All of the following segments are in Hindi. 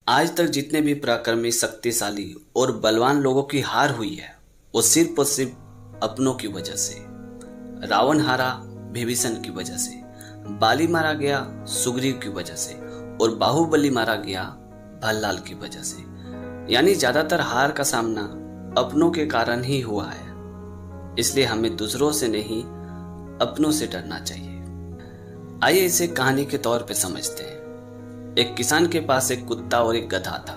आज तक जितने भी पराक्रमी, शक्तिशाली और बलवान लोगों की हार हुई है वो सिर्फ और सिर्फ अपनों की वजह से। रावण हारा विभीषण की वजह से, बाली मारा गया सुग्रीव की वजह से और बाहुबली मारा गया भल्लाल की वजह से। यानी ज्यादातर हार का सामना अपनों के कारण ही हुआ है। इसलिए हमें दूसरों से नहीं अपनों से डरना चाहिए। आइए इसे कहानी के तौर पे समझते हैं। एक किसान के पास एक कुत्ता और एक गधा था।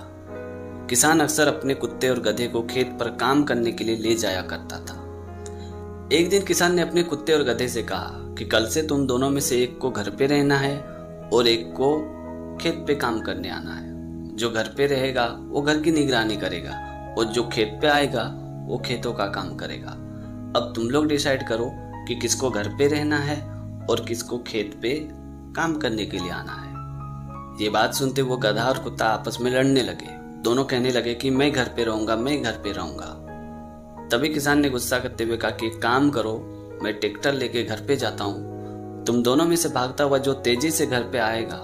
किसान अक्सर अपने कुत्ते और गधे को खेत पर काम करने के लिए ले जाया करता था। एक दिन किसान ने अपने कुत्ते और गधे से कहा कि कल से तुम दोनों में से एक को घर पे रहना है और एक को खेत पे काम करने आना है। जो घर पे रहेगा वो घर की निगरानी करेगा और जो खेत पे आएगा वो खेतों का काम करेगा। अब तुम लोग डिसाइड करो कि किसको घर पे रहना है और किसको खेत पे काम करने के लिए आना है। ये बात सुनते वो गधा और कुत्ता आपस में लड़ने लगे। दोनों कहने लगे कि मैं घर पे रहूंगा, मैं घर पे रहूंगा। तभी किसान ने गुस्सा करते हुए कहा कि एक काम करो, मैं ट्रैक्टर लेके घर पे जाता हूँ। तुम दोनों में से भागता हुआ जो तेजी से घर पे आएगा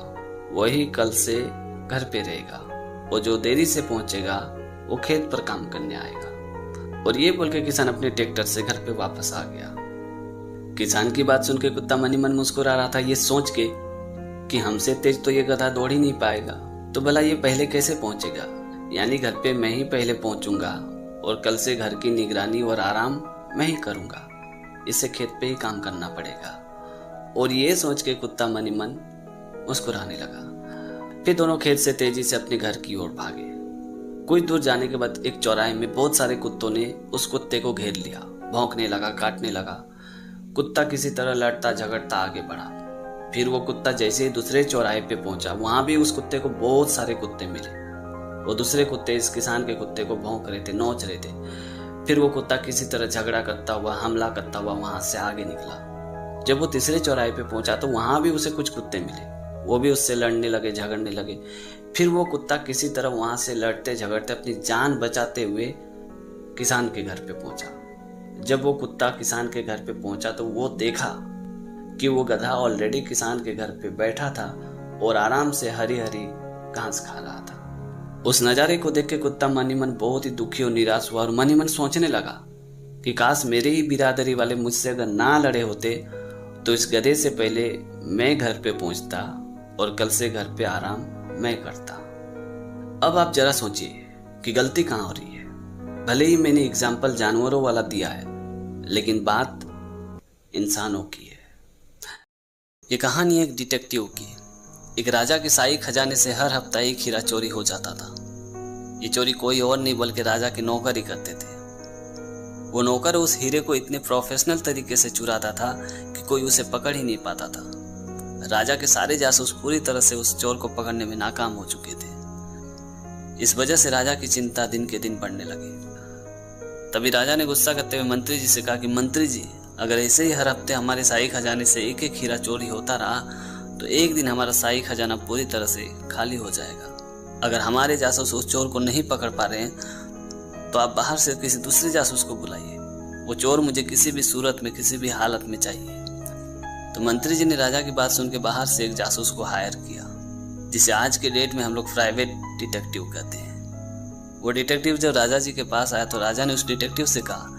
वही कल से घर पे रहेगा और जो देरी से पहुंचेगा वो खेत पर काम करने आएगा। और ये बोल के किसान अपने ट्रैक्टर से घर पे वापस आ गया। किसान की बात सुन के कुत्ता मनी मन मुस्कुरा रहा था, ये सोच के कि हमसे तेज तो ये गधा दौड़ ही नहीं पाएगा, तो भला ये पहले कैसे पहुंचेगा। यानी घर पे मैं ही पहले पहुंचूंगा और कल से घर की निगरानी और आराम मैं ही करूंगा, इसे खेत पे ही काम करना पड़ेगा। और ये सोच के कुत्ता मनी मन मुस्कुराने लगा। फिर दोनों खेत से तेजी से अपने घर की ओर भागे। कुछ दूर जाने के बाद एक चौराहे में बहुत सारे कुत्तों ने उस कुत्ते को घेर लिया। भौंकने लगा, काटने लगा। कुत्ता किसी तरह लड़ता झगड़ता आगे बढ़ा। फिर वो कुत्ता जैसे ही दूसरे चौराहे पे पहुंचा, वहां भी उस कुत्ते को बहुत सारे कुत्ते मिले। वो दूसरे कुत्ते इस किसान के कुत्ते को भौंक रहे थे, नोच रहे थे। फिर वो कुत्ता किसी तरह झगड़ा करता हुआ, हमला करता हुआ वहां से आगे निकला। जब वो तीसरे चौराहे पे पहुंचा तो वहां भी उसे कुछ कुत्ते मिले। वो भी उससे लड़ने लगे, झगड़ने लगे। फिर वो कुत्ता किसी तरह वहां से लड़ते झगड़ते अपनी जान बचाते हुए किसान के घर पे पहुंचा। जब वो कुत्ता किसान के घर पे पहुंचा तो वो देखा कि वो गधा ऑलरेडी किसान के घर पे बैठा था और आराम से हरी हरी घास खा रहा था। उस नजारे को देख के कुत्ता मनी मन बहुत ही दुखी और निराश हुआ और मनी मन सोचने लगा कि काश मेरे ही बिरादरी वाले मुझसे अगर ना लड़े होते तो इस गधे से पहले मैं घर पे पहुंचता और कल से घर पे आराम मैं करता। अब आप जरा सोचिए कि गलती कहां हो रही है। भले ही मैंने एग्जाम्पल जानवरों वाला दिया है, लेकिन बात इंसानों की है। ये कहानी एक डिटेक्टिव की। एक राजा के शाही खजाने से हर हफ्ता एक हीरा चोरी हो जाता था। ये चोरी कोई और नहीं बल्कि राजा के नौकर ही करते थे। वो नौकर उस हीरे को इतने प्रोफेशनल तरीके से चुराता था कि कोई उसे पकड़ ही नहीं पाता था। राजा के सारे जासूस पूरी तरह से उस चोर को पकड़ने में नाकाम हो चुके थे। इस वजह से राजा की चिंता दिन के दिन बढ़ने लगी। तभी राजा ने गुस्सा करते हुए मंत्री जी से कहा कि मंत्री जी, अगर ऐसे ही हर हफ्ते हमारे शाही खजाने से एक एक हीरा चोरी होता रहा तो एक दिन हमारा शाही खजाना पूरी तरह से खाली हो जाएगा। अगर हमारे जासूस उस चोर को नहीं पकड़ पा रहे हैं तो आप बाहर से किसी दूसरे जासूस को बुलाइए। वो चोर मुझे किसी भी सूरत में, किसी भी हालत में चाहिए। तो मंत्री जी ने राजा की बात सुन के बाहर से एक जासूस को हायर किया, जिसे आज के डेट में हम लोग प्राइवेट डिटेक्टिव कहते हैं। वो डिटेक्टिव जब राजा जी के पास आया तो राजा ने उस डिटेक्टिव से कहा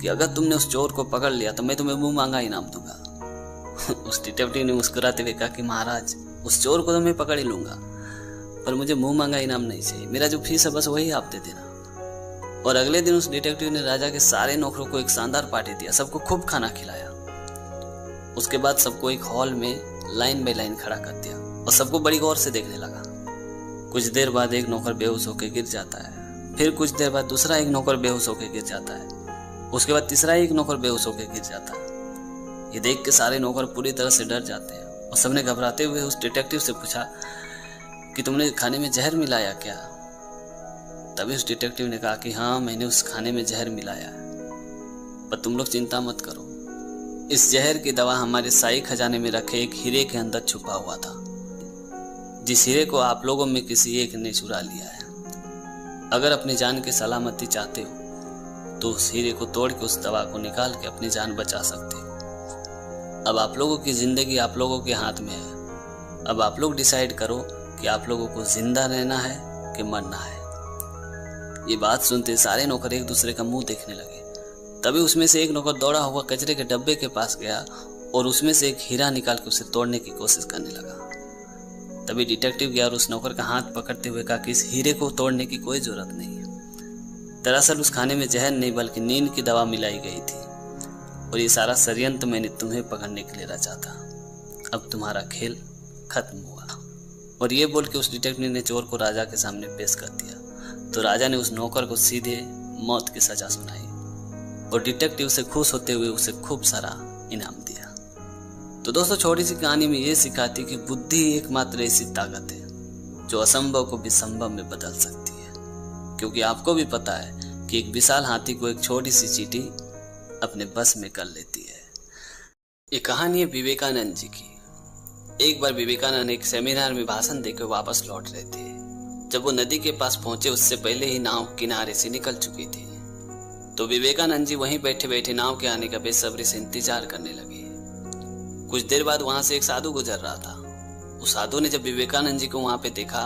कि अगर तुमने उस चोर को पकड़ लिया तो मैं तुम्हें मुंह मांगा इनाम दूंगा। उस डिटेक्टिव ने मुस्कुराते हुए कहा कि महाराज, उस चोर को तो मैं पकड़ ही लूंगा, पर मुझे मुंह मांगा इनाम नहीं चाहिए। मेरा जो फीस है बस वही आप दे देना। और अगले दिन उस डिटेक्टिव ने राजा के सारे नौकरों को एक शानदार पार्टी दिया, सबको खूब खाना खिलाया। उसके बाद सबको एक हॉल में लाइन बाय लाइन खड़ा कर दिया और सबको बड़ी गौर से देखने लगा। कुछ देर बाद एक नौकर बेहोश होकर गिर जाता है। फिर कुछ देर बाद दूसरा एक नौकर बेहोश होकर गिर जाता है। उसके बाद तीसरा एक नौकर बेहोश होकर गिर जाता है। ये देख के सारे नौकर पूरी तरह से डर जाते हैं और सबने घबराते हुए उस डिटेक्टिव से पूछा कि तुमने खाने में जहर मिलाया क्या। तभी उस डिटेक्टिव ने कहा कि हाँ, मैंने उस खाने में जहर मिलाया है, पर तुम लोग चिंता मत करो, इस जहर की दवा हमारे शाही खजाने में रखे एक हीरे के अंदर छुपा हुआ था, जिस हीरे को आप लोगों में किसी एक ने चुरा लिया है। अगर अपनी जान की सलामती चाहते हो तो उस हीरे को तोड़ के उस दवा को निकाल के अपनी जान बचा सकते हो। अब आप लोगों की जिंदगी आप लोगों के हाथ में है। अब आप लोग डिसाइड करो कि आप लोगों को जिंदा रहना है कि मरना है। ये बात सुनते सारे नौकर एक दूसरे का मुंह देखने लगे। तभी उसमें से एक नौकर दौड़ा हुआ कचरे के डब्बे के पास गया और उसमें से एक हीरा निकाल के उसे तोड़ने की कोशिश करने लगा। तभी डिटेक्टिव गया और उस नौकर का हाथ पकड़ते हुए कहा कि इस हीरे को तोड़ने की कोई जरूरत नहीं है। दरअसल उस खाने में जहर नहीं बल्कि नींद की दवा मिलाई गई थी और ये सारा षड्यंत्र मैंने तुम्हें पकड़ने के लिए रचा था। अब तुम्हारा खेल खत्म हुआ। और ये बोल के उस डिटेक्टिव ने चोर को राजा के सामने पेश कर दिया। तो राजा ने उस नौकर को सीधे मौत की सजा सुनाई और डिटेक्टिव से खुश होते हुए उसे खूब सारा इनाम दिया। तो दोस्तों, छोटी सी कहानी में ये सिखाती कि बुद्धि एकमात्र ऐसी ताकत है जो असंभव को भी संभव में बदल सकती है। क्योंकि आपको भी पता है कि एक विशाल हाथी को एक छोटी सी चींटी अपने बस में कर लेती है। ये कहानी है विवेकानंद जी की। एक बार विवेकानंद एक सेमिनार में भाषण देकर वापस लौट रहे थे। जब वो नदी के पास पहुंचे उससे पहले ही नाव किनारे से निकल चुकी थी। तो विवेकानंद जी वहीं बैठे बैठे नाव के आने का बेसब्री से इंतजार करने लगे। कुछ देर बाद वहां से एक साधु गुजर रहा था। उस साधु ने जब विवेकानंद जी को वहां पे देखा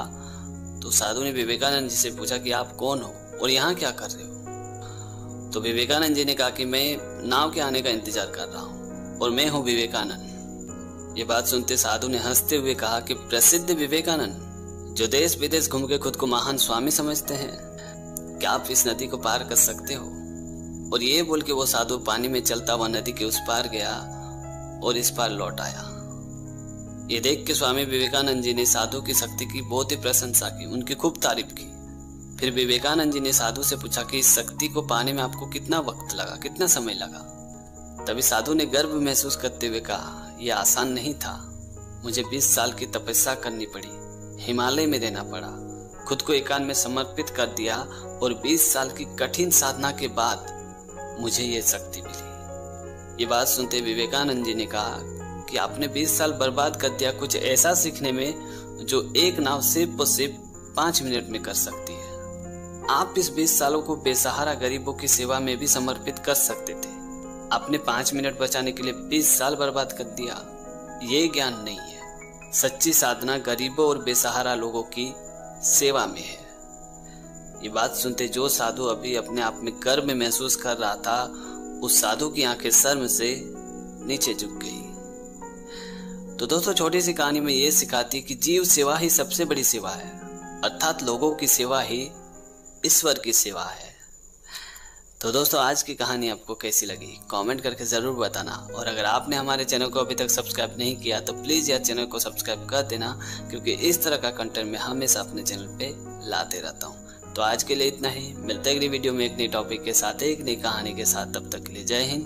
तो साधु ने विवेकानंद जी से पूछा कि आप कौन हो और यहाँ क्या कर रहे हो। तो विवेकानंद जी ने कहा कि मैं नाव के आने का इंतजार कर रहा हूँ और मैं हूँ विवेकानंद। ये बात सुनते साधु ने हंसते हुए कहा कि प्रसिद्ध विवेकानंद जो देश विदेश घूम के खुद को महान स्वामी समझते हैं, क्या आप इस नदी को पार कर सकते हो। और ये बोल के वो साधु पानी में चलता हुआ नदी के उस पार गया और इस पार लौट आया। ये देख के स्वामी विवेकानंद जी ने साधु की शक्ति की बहुत ही प्रशंसा की, उनकी खूब तारीफ की। फिर विवेकानंद जी ने साधु से पूछा कि इस शक्ति को पाने में आपको कितना वक्त लगा, कितना समय लगा। तभी साधु ने गर्व महसूस करते हुए कहा, यह आसान नहीं था। मुझे 20 साल की तपस्या करनी पड़ी, हिमालय में रहना पड़ा, खुद को एकांत में समर्पित कर दिया और 20 साल की कठिन साधना के बाद मुझे ये शक्ति मिली। ये बात सुनते विवेकानंद जी ने कहा कि आपने 20 साल बर्बाद कर दिया कुछ ऐसा सीखने में जो एक नाव सिर्फ और सिर्फ 5 मिनट में कर सकती है। आप इस 20 सालों को बेसहारा गरीबों की सेवा में भी समर्पित कर सकते थे। आपने 5 मिनट बचाने के लिए 20 साल बर्बाद कर दिया। ये ज्ञान नहीं है। सच्ची साधना गरीबों और बेसहारा लोगों की सेवा में है। ये बात सुनते जो साधु अभी अपने आप में गर्व महसूस कर रहा था, उस साधु की आंखें शर्म से नीचे झुक गई। तो दोस्तों, छोटी सी कहानी में ये सिखाती कि जीव सेवा ही सबसे बड़ी सेवा है, अर्थात लोगों की सेवा ही ईश्वर की सेवा है। तो दोस्तों, आज की कहानी आपको कैसी लगी कमेंट करके ज़रूर बताना। और अगर आपने हमारे चैनल को अभी तक सब्सक्राइब नहीं किया तो प्लीज़ यार चैनल को सब्सक्राइब कर देना, क्योंकि इस तरह का कंटेंट मैं हमेशा अपने चैनल पे लाते रहता हूँ। तो आज के लिए इतना ही। मिलते हैं अगली वीडियो में एक नई टॉपिक के साथ, एक नई कहानी के साथ। तब तक के लिए जय हिंद,